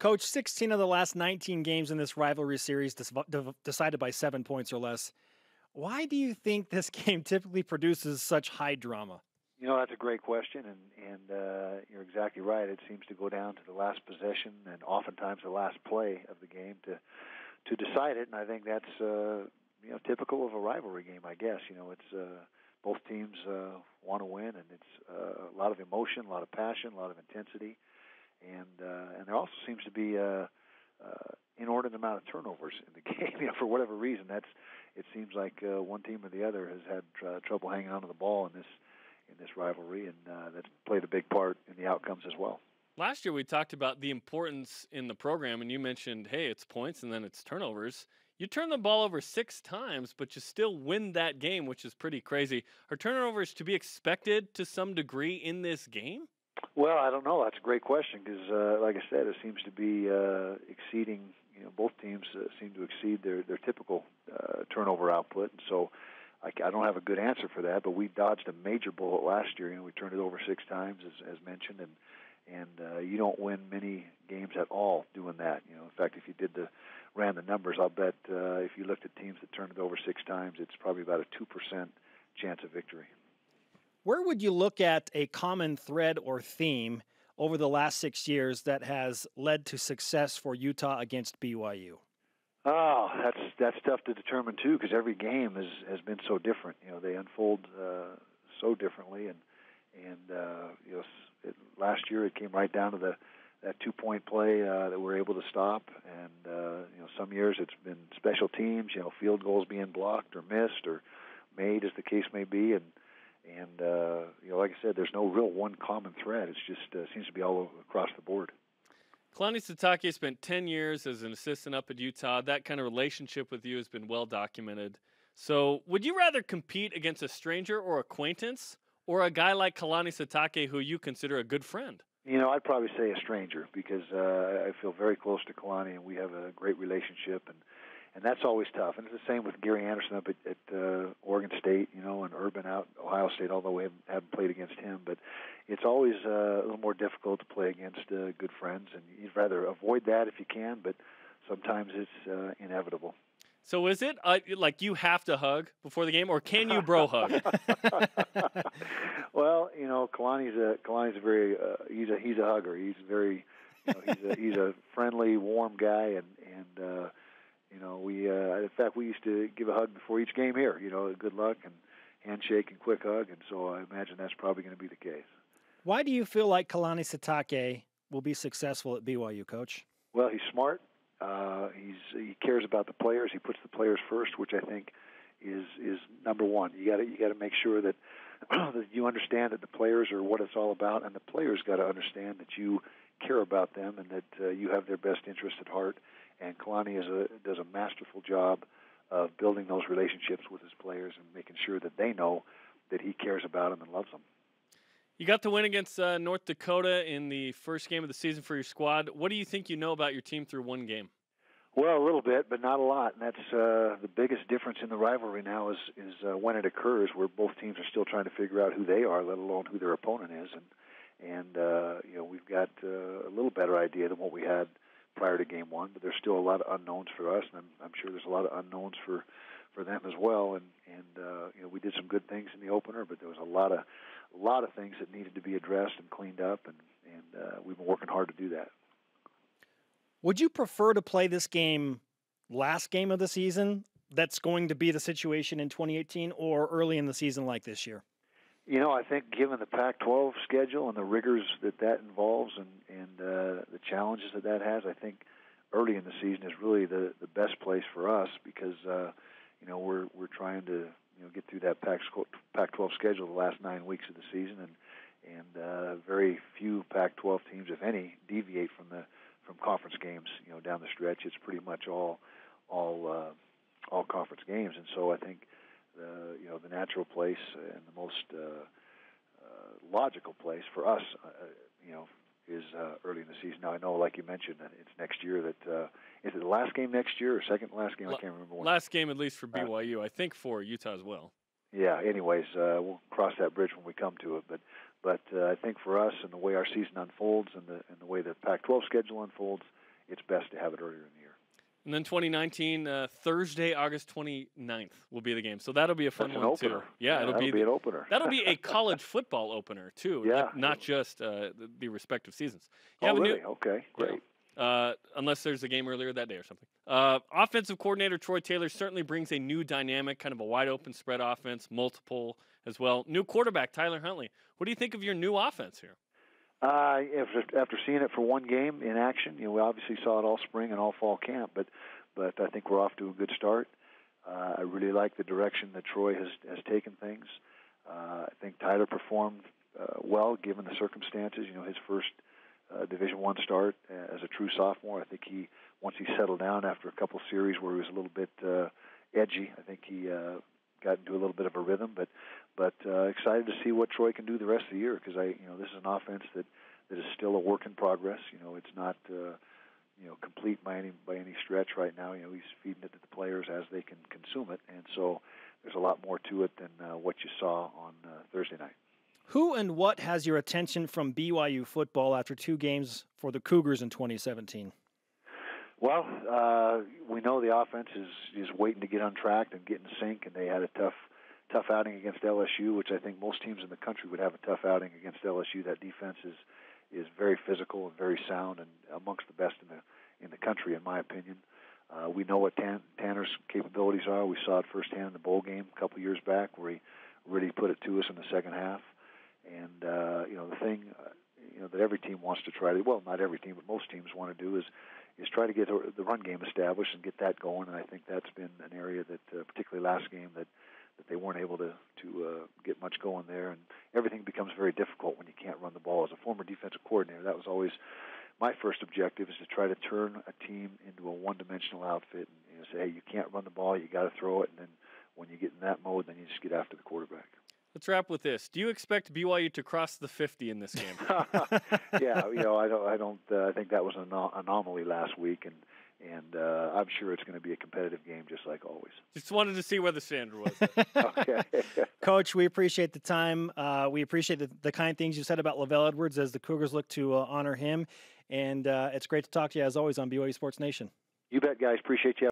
Coach, 16 of the last 19 games in this rivalry series decided by 7 points or less. Why do you think this game typically produces such high drama? That's a great question, and you're exactly right. It seems to go down to the last possession and oftentimes the last play of the game to decide it, and I think that's typical of a rivalry game, I guess. It's both teams want to win, and it's a lot of emotion, a lot of passion, a lot of intensity, and there also seems to be inordinate amount of turnovers in the game. For whatever reason, it seems like one team or the other has had trouble hanging on to the ball in this rivalry, and that's played a big part in the outcomes as well. Last year we talked about the importance in the program, and you mentioned, hey, it's points and then it's turnovers. You turn the ball over 6 times, but you still win that game, which is pretty crazy. Are turnovers to be expected to some degree in this game? Well, I don't know. That's a great question because, like I said, it seems to be exceeding. Both teams seem to exceed their typical turnover output, and so I don't have a good answer for that. But we dodged a major bullet last year. We turned it over 6 times, as mentioned, and you don't win many games at all doing that. In fact, if you ran the numbers, I'll bet if you looked at teams that turned it over 6 times, it's probably about a 2% chance of victory. Where would you look at a common thread or theme over the last 6 years that has led to success for Utah against BYU? Oh, that's tough to determine too, because every game has been so different. They unfold so differently, and last year it came right down to that 2-point play that we're able to stop, and some years it's been special teams, field goals being blocked or missed or made, as the case may be, and like I said, there's no real one common thread. It's just seems to be all across the board. Kalani Sitake spent 10 years as an assistant up at Utah. That kind of relationship with you has been well documented. So would you rather compete against a stranger or acquaintance, or a guy like Kalani Sitake who you consider a good friend? I'd probably say a stranger because I feel very close to Kalani, and we have a great relationship, and that's always tough. And it's the same with Gary Anderson up at Oregon State, and Urban out Ohio State, although we haven't played against him. But it's always a little more difficult to play against good friends, and you'd rather avoid that if you can, but sometimes it's inevitable. So is it like you have to hug before the game, or can you bro hug? Well, Kalani's a very he's a hugger. He's very he's a friendly, warm guy, and we in fact we used to give a hug before each game here. Good luck and handshake and quick hug, and so I imagine that's probably going to be the case. Why do you feel like Kalani Sitake will be successful at BYU, Coach? Well, he's smart. He cares about the players. He puts the players first, which I think is number one. You got to make sure that that you understand that the players are what it's all about, and the players got to understand that you care about them and that you have their best interest at heart. And Kalani does a masterful job of building those relationships with his players and making sure that they know that he cares about them and loves them. You got the win against North Dakota in the first game of the season for your squad. What do you think you know about your team through one game? Well, a little bit, but not a lot. And that's the biggest difference in the rivalry now is when it occurs, where both teams are still trying to figure out who they are, let alone who their opponent is. And we've got a little better idea than what we had prior to game one, but there's still a lot of unknowns for us, and I'm sure there's a lot of unknowns for them as well. And we did some good things in the opener, but there was a lot of things that needed to be addressed and cleaned up, and we've been working hard to do that. Would you prefer to play this game last game of the season? That's going to be the situation in 2018, or early in the season like this year? I think given the Pac-12 schedule and the rigors that involves and the challenges that has, I think early in the season is really the best place for us because we're trying to get through that Pac-12 schedule the last 9 weeks of the season, and very few Pac-12 teams, if any, deviate from conference games. Down the stretch, it's pretty much all conference games, and so I think the natural place and the most logical place for us, is early in the season. Now I know, like you mentioned, that it's next year. That is it the last game next year or second last game? I can't remember. Last game, at least for BYU. I think for Utah as well. Yeah. Anyways, we'll cross that bridge when we come to it. But I think for us and the way our season unfolds and the way the Pac-12 schedule unfolds, it's best to have it earlier in the year. And then 2019, Thursday, August 29th will be the game. So that'll be a fun one, too. Yeah, it'll be an opener. That'll be a college football opener, too, not just the respective seasons. Really? Okay, great. Unless there's a game earlier that day or something. Offensive coordinator Troy Taylor certainly brings a new dynamic, kind of a wide-open spread offense, multiple as well. New quarterback, Tyler Huntley. What do you think of your new offense here? After seeing it for one game in action, we obviously saw it all spring and all fall camp, but I think we're off to a good start. I really like the direction that Troy has taken things. I think Tyler performed well given the circumstances. His first Division I start as a true sophomore. I think once he settled down after a couple series where he was a little bit edgy, I think he got into a little bit of a rhythm. But excited to see what Troy can do the rest of the year, because this is an offense that is still a work in progress. It's not complete by any stretch right now. He's feeding it to the players as they can consume it, and so there's a lot more to it than what you saw on Thursday night. Who and what has your attention from BYU football after 2 games for the Cougars in 2017? Well, we know the offense is waiting to get on track and get in sync, and they had a tough outing against LSU, which I think most teams in the country would have a tough outing against LSU. That defense is very physical and very sound, and amongst the best in the country, in my opinion. We know what Tanner's capabilities are. We saw it firsthand in the bowl game a couple years back, where he really put it to us in the second half. And the thing that every team wants to try to, well, not every team, but most teams want to do is try to get the run game established and get that going. And I think that's been an area that, particularly last game, that they weren't able to get much going there. And everything becomes very difficult when you can't run the ball. As a former defensive coordinator, that was always my first objective, is to try to turn a team into a one-dimensional outfit and say, hey, you can't run the ball, you got to throw it. And then when you get in that mode, then you just get after the quarterback. Let's wrap with this. Do you expect BYU to cross the 50 in this game? Yeah, I think that was an anomaly last week, and I'm sure it's going to be a competitive game, just like always. Just wanted to see where the standard was. Okay. Coach, we appreciate the time. We appreciate the kind things you said about Lavelle Edwards as the Cougars look to honor him, and it's great to talk to you as always on BYU Sports Nation. You bet, guys. Appreciate you.